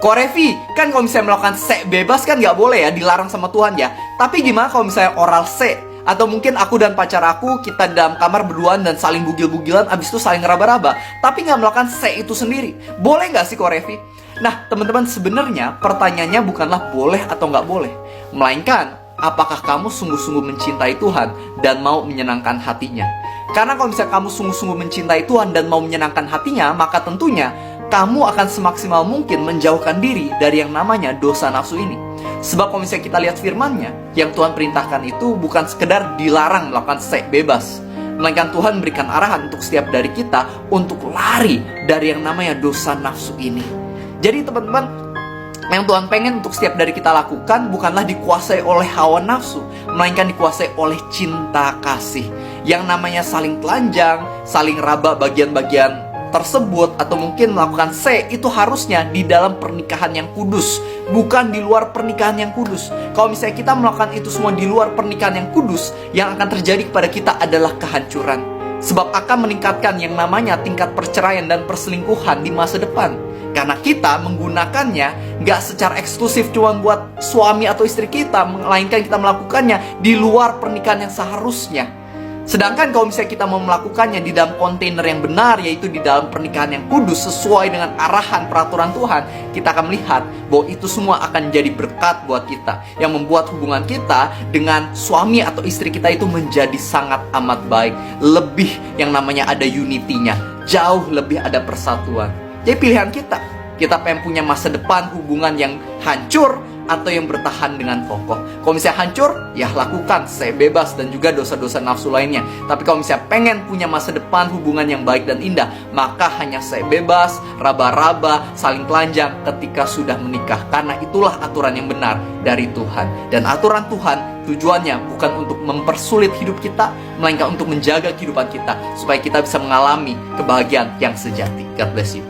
Korevi, kan kalau misalnya melakukan seks bebas kan nggak boleh ya, dilarang sama Tuhan ya. Tapi gimana kalau misalnya oral seks? Atau mungkin aku dan pacar aku, kita dalam kamar berduaan dan saling bugil-bugilan, abis itu saling raba-raba. Tapi nggak melakukan seks itu sendiri. Boleh nggak sih Korevi? Nah, teman-teman, sebenarnya pertanyaannya bukanlah boleh atau nggak boleh. Melainkan, apakah kamu sungguh-sungguh mencintai Tuhan dan mau menyenangkan hatinya? Karena kalau misalnya kamu sungguh-sungguh mencintai Tuhan dan mau menyenangkan hatinya, maka tentunya kamu akan semaksimal mungkin menjauhkan diri dari yang namanya dosa nafsu ini. Sebab kalau misalnya kita lihat firman-Nya, yang Tuhan perintahkan itu bukan sekedar dilarang melakukan seks bebas, melainkan Tuhan berikan arahan untuk setiap dari kita untuk lari dari yang namanya dosa nafsu ini. Jadi teman-teman, yang Tuhan pengen untuk setiap dari kita lakukan bukanlah dikuasai oleh hawa nafsu, melainkan dikuasai oleh cinta kasih. Yang namanya saling telanjang, saling raba bagian-bagian tersebut, atau mungkin melakukan seks, itu harusnya di dalam pernikahan yang kudus, bukan di luar pernikahan yang kudus. Kalau misalnya kita melakukan itu semua di luar pernikahan yang kudus, yang akan terjadi kepada kita adalah kehancuran. Sebab akan meningkatkan yang namanya tingkat perceraian dan perselingkuhan di masa depan. Karena kita menggunakannya nggak secara eksklusif cuma buat suami atau istri kita, melainkan kita melakukannya di luar pernikahan yang seharusnya. Sedangkan kalau misalnya kita mau melakukannya di dalam kontainer yang benar, yaitu di dalam pernikahan yang kudus sesuai dengan arahan peraturan Tuhan, kita akan melihat bahwa itu semua akan jadi berkat buat kita, yang membuat hubungan kita dengan suami atau istri kita itu menjadi sangat amat baik. Lebih yang namanya ada unity-nya, jauh lebih ada persatuan. Jadi pilihan kita pengen punya masa depan hubungan yang hancur atau yang bertahan dengan kokoh. Kalau misalnya hancur, ya lakukan seks bebas dan juga dosa-dosa nafsu lainnya. Tapi kalau misalnya pengen punya masa depan hubungan yang baik dan indah, maka hanya seks bebas, raba-raba, saling telanjang ketika sudah menikah. Karena itulah aturan yang benar dari Tuhan. Dan aturan Tuhan tujuannya bukan untuk mempersulit hidup kita, melainkan untuk menjaga kehidupan kita supaya kita bisa mengalami kebahagiaan yang sejati. God bless you.